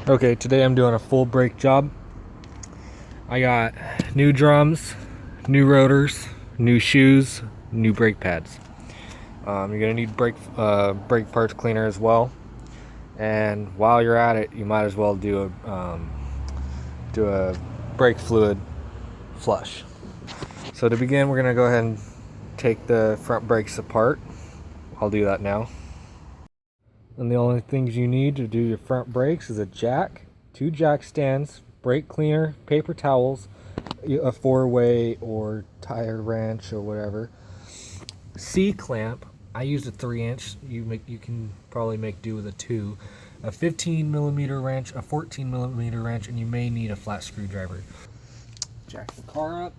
Okay, today I'm doing a full brake job. I got new drums, new rotors, new shoes, new brake pads. You're gonna need brake parts cleaner as well. And while you're at it, you might as well do a brake fluid flush. So to begin, we're gonna go ahead and take the front brakes apart. I'll do that now. And the only things you need to do your front brakes is a jack, 2 jack stands, brake cleaner, paper towels, a 4-way or tire wrench or whatever. C-clamp. I used a 3-inch. You can probably make do with a 2. A 15mm wrench, a 14mm wrench, and you may need a flat screwdriver. Jack the car up.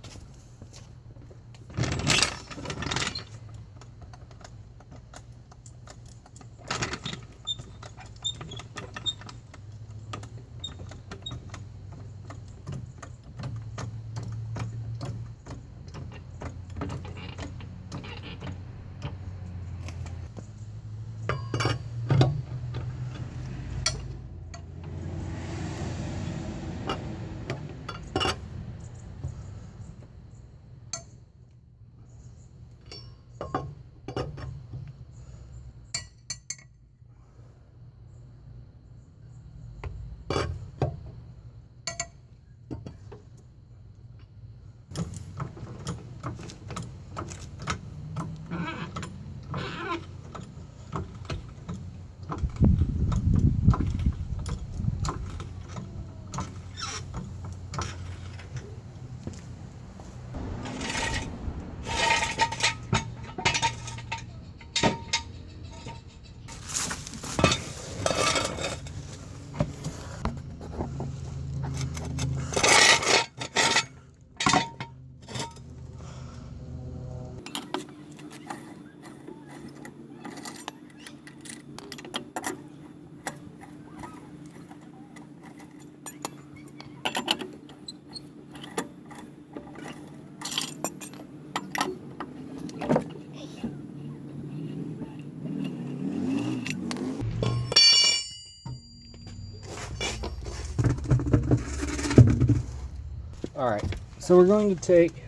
Alright, so we're going to take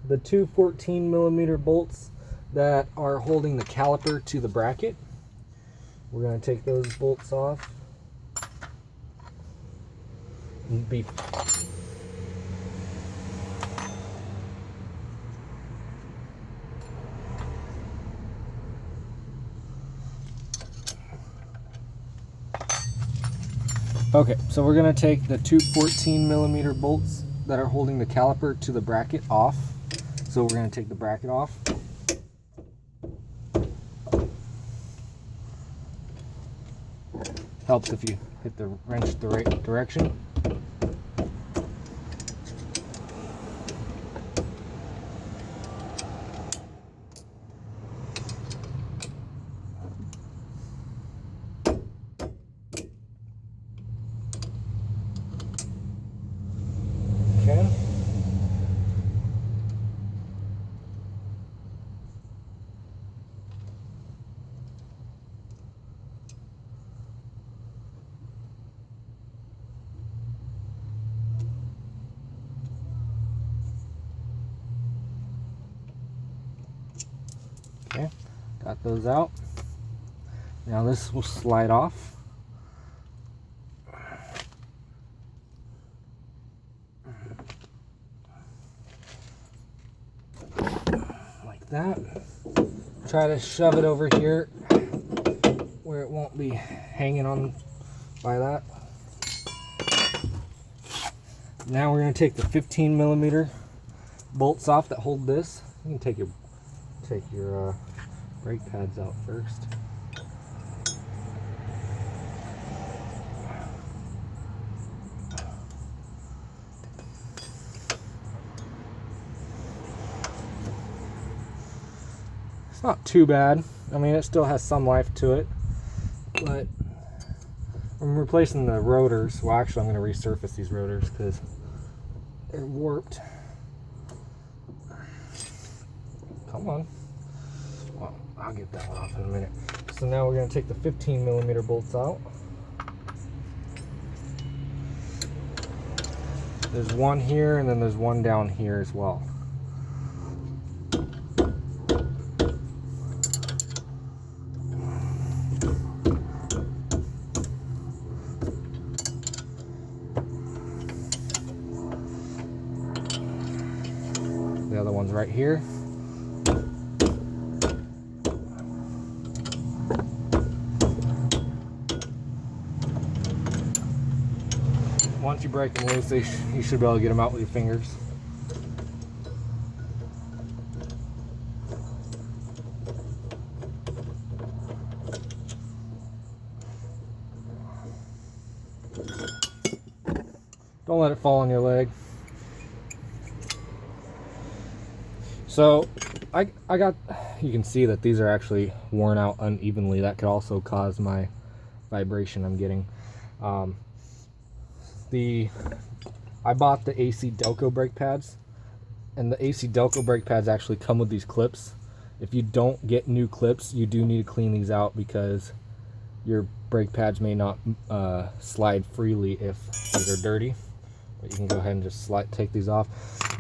the 2 14mm bolts that are holding the caliper to the bracket. We're going to take those bolts off. Okay, so we're going to take the 2 14mm bolts that are holding the caliper to the bracket off. So we're going to take the bracket off. Helps if you hit the wrench the right direction. Okay. Okay, got those out. Now this will slide off. Like that. Try to shove it over here where it won't be hanging on by that. Now we're going to take the 15mm bolts off that hold this. You can take your brake pads out first. It's not too bad. I mean, it still has some life to it, but I'm replacing the rotors. Well, actually, I'm going to resurface these rotors because they're warped. Come on. Well, I'll get that one off in a minute. So now we're going to take the 15mm bolts out. There's one here, and then there's one down here as well. The other one's right here. Once you break them loose, you should be able to get them out with your fingers. Don't let it fall on your leg. So I got, you can see that these are actually worn out unevenly. That could also cause my vibration I'm getting. I bought the AC Delco brake pads, and the AC Delco brake pads actually come with these clips. If you don't get new clips, you do need to clean these out because your brake pads may not slide freely if these are dirty. But you can go ahead and just take these off.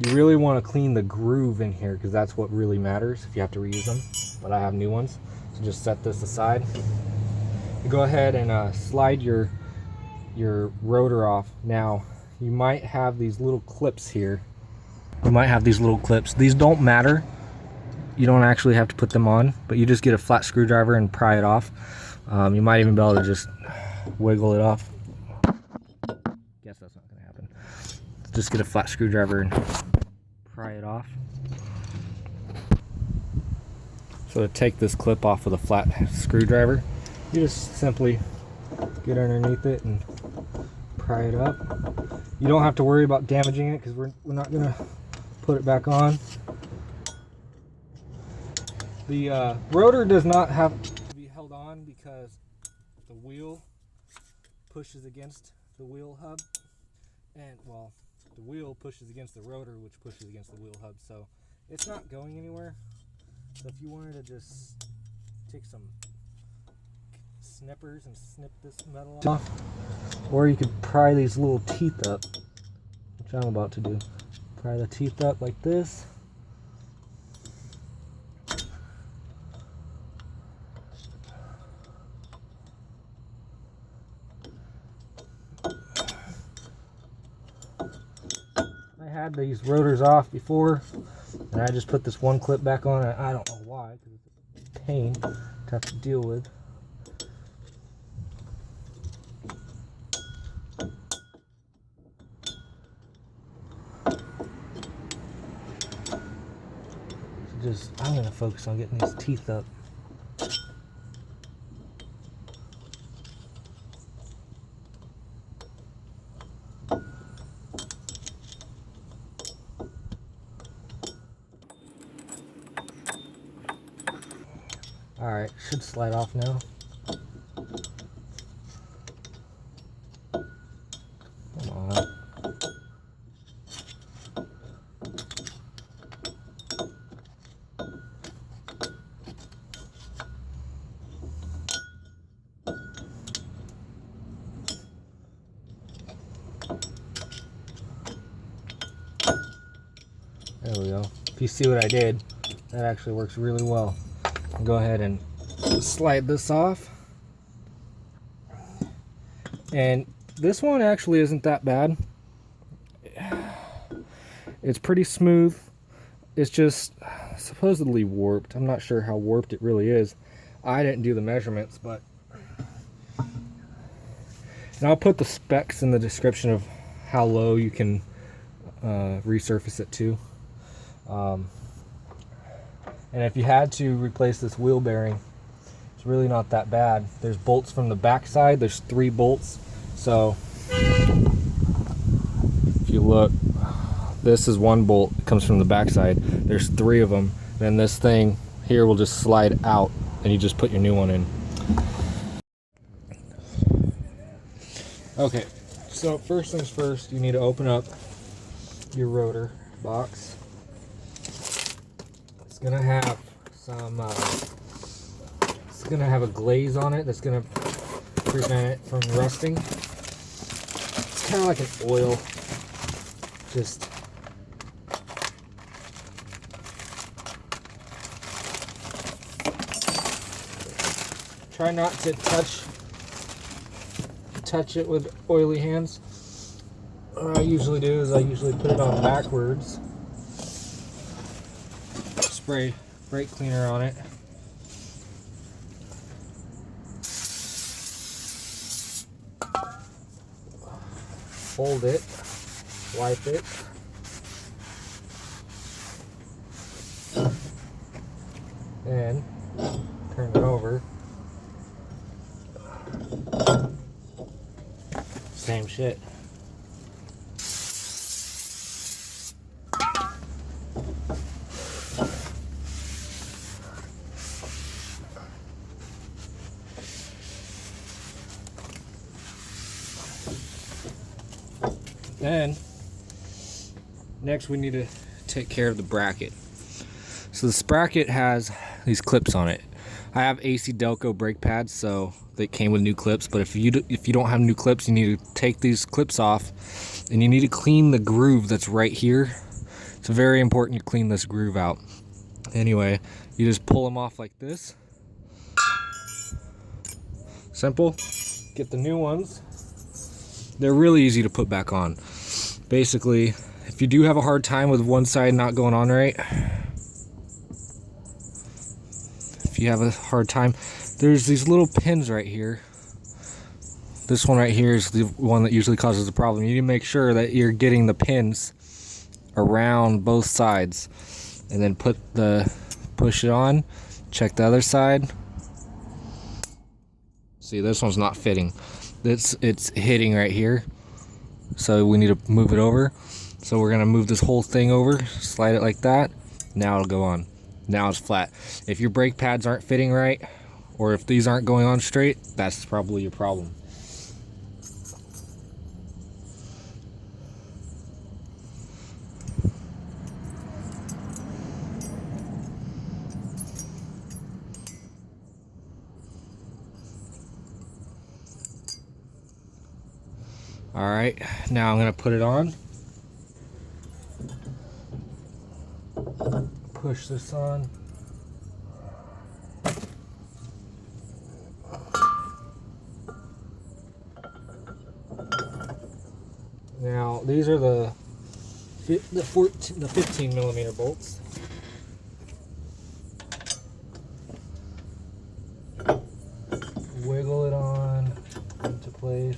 You really want to clean the groove in here because that's what really matters if you have to reuse them. But I have new ones, so just set this aside. You go ahead and slide your rotor off. Now you might have these little clips here. You might have these little clips. These don't matter. You don't actually have to put them on, but you just get a flat screwdriver and pry it off. You might even be able to just wiggle it off. Guess that's not going to happen. Just get a flat screwdriver and pry it off. So to take this clip off with a flat screwdriver, you just simply get underneath it and pry it up. You don't have to worry about damaging it because we're not going to put it back on. The rotor does not have to be held on because the wheel pushes against the wheel hub, and well, the wheel pushes against the rotor, which pushes against the wheel hub, so it's not going anywhere. So if you wanted to just take some snippers and snip this metal off, or you could pry these little teeth up, which I'm about to do. Pry the teeth up like this. I had these rotors off before, and I just put this one clip back on, and I don't know why, because it's a pain to have to deal with. I'm going to focus on getting these teeth up. Alright, should slide off now. Come on. There we go. If you see what I did, that actually works really well. I'll go ahead and slide this off. And this one actually isn't that bad. It's pretty smooth. It's just supposedly warped. I'm not sure how warped it really is. I didn't do the measurements, but... And I'll put the specs in the description of how low you can resurface it to. And if you had to replace this wheel bearing, it's really not that bad. There's bolts from the back side. There's 3 bolts. So if you look, this is 1 bolt. It comes from the back side. There's 3 of them. Then this thing here will just slide out, and you just put your new one in. Okay, so first things first, you need to open up your rotor box. It's gonna have some it's gonna have a glaze on it that's gonna prevent it from rusting. It's kind of like an oil just try not to touch it with oily hands. What I usually do is I usually put it on backwards, spray brake cleaner on it, hold it, wipe it, and turn it over. Same shit. Then next we need to take care of the bracket. So this bracket has these clips on it. I have AC Delco brake pads, so they came with new clips, but if you don't have new clips, you need to take these clips off and you need to clean the groove that's right here. It's very important you clean this groove out. Anyway, you just pull them off like this. Simple. Get the new ones. They're really easy to put back on. Basically, if you do have a hard time with one side not going on right, if you have a hard time, there's these little pins right here. This one right here is the one that usually causes the problem. You need to make sure that you're getting the pins around both sides, and then push it on. Check the other side. See, this one's not fitting. It's hitting right here, so we need to move it over. So we're gonna move this whole thing over, slide it like that. Now it'll go on. Now it's flat. If your brake pads aren't fitting right, or if these aren't going on straight, that's probably your problem. All right, now I'm gonna put it on. Push this on. Now these are the 15 millimeter bolts. Wiggle it on into place.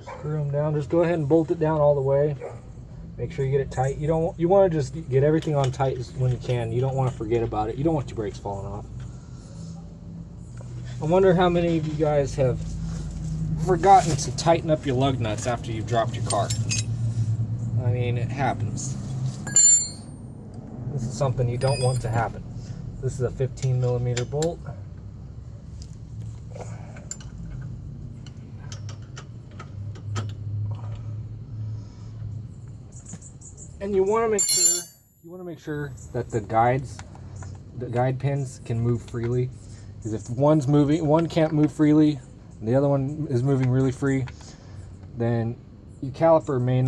Screw them down. Just go ahead and bolt it down all the way. Make sure you get it tight. You want to just get everything on tight when you can. You don't want to forget about it. You don't want your brakes falling off. I wonder how many of you guys have forgotten to tighten up your lug nuts after you've dropped your car. I mean, it happens. This is something you don't want to happen. This is a 15 millimeter bolt. And you want to make sure that the guide pins can move freely. Because if one can't move freely, and the other one is moving really free, then your caliper may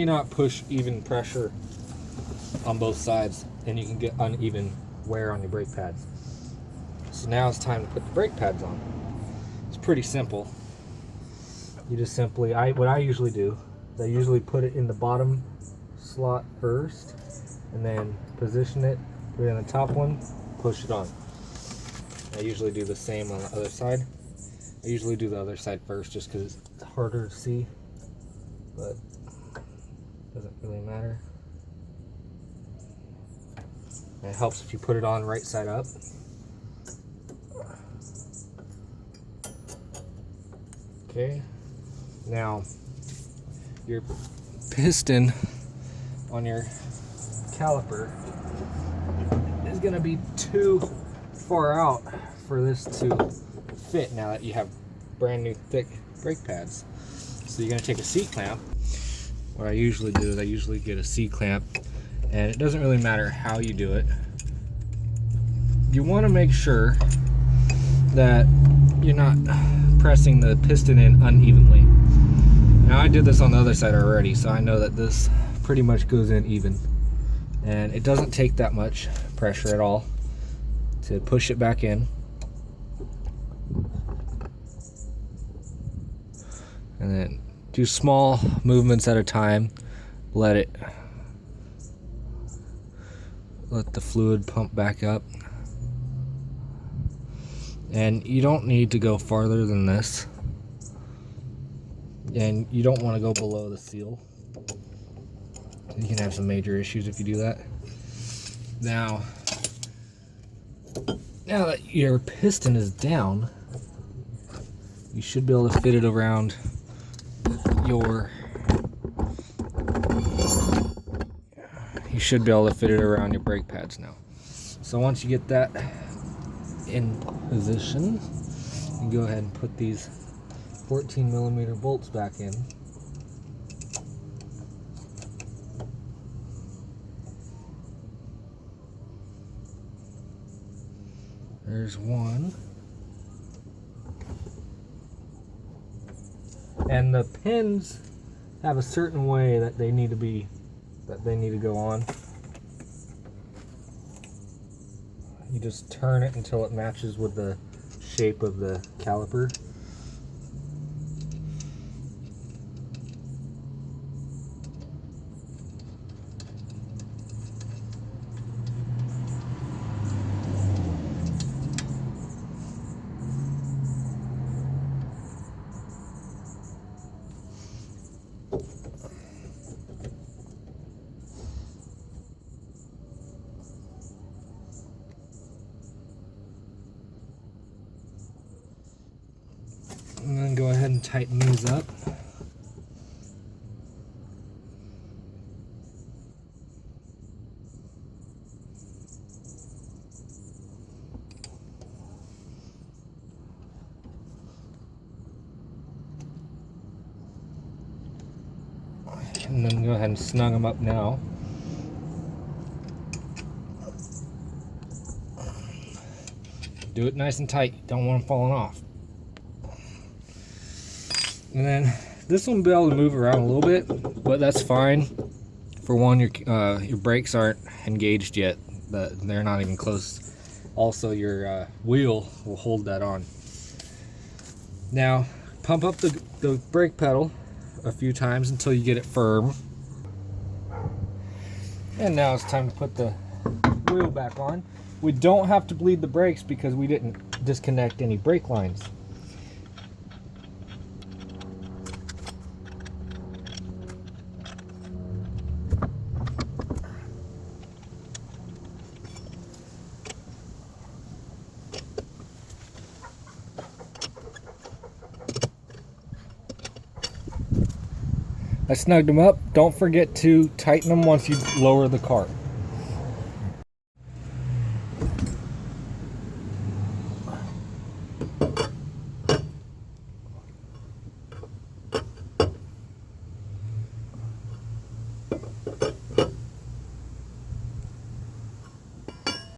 not push even pressure on both sides, and you can get uneven wear on your brake pads. So now it's time to put the brake pads on. It's pretty simple. You just simply, what I usually do, I usually put it in the bottom slot first, and then position it, put it in the top one, push it on. I usually do the same on the other side. I usually do the other side first just because it's harder to see, but it doesn't really matter. And it helps if you put it on right side up. Okay, now your piston on your caliper is going to be too far out for this to fit now that you have brand new thick brake pads. So you're going to take a C-clamp. What I usually do is I usually get a C-clamp, and it doesn't really matter how you do it. You want to make sure that you're not pressing the piston in unevenly. Now I did this on the other side already, so I know that this pretty much goes in even. And it doesn't take that much pressure at all to push it back in. And then do small movements at a time. Let the fluid pump back up. And you don't need to go farther than this. And you don't want to go below the seal. You can have some major issues if you do that. Now that your piston is down, you should be able to fit it around your brake pads now. So once you get that in position, you go ahead and put these 14mm bolts back in. There's one. And the pins have a certain way that they need to go on. You just turn it until it matches with the shape of the caliper. And then go ahead and tighten these up. And then go ahead and snug them up now. Do it nice and tight. You don't want them falling off. And then this one will be able to move around a little bit, but that's fine. For one, your brakes aren't engaged yet, but they're not even close. Also, your wheel will hold that on. Now, pump up the brake pedal a few times until you get it firm. And now it's time to put the wheel back on. We don't have to bleed the brakes because we didn't disconnect any brake lines. I snugged them up. Don't forget to tighten them once you lower the car.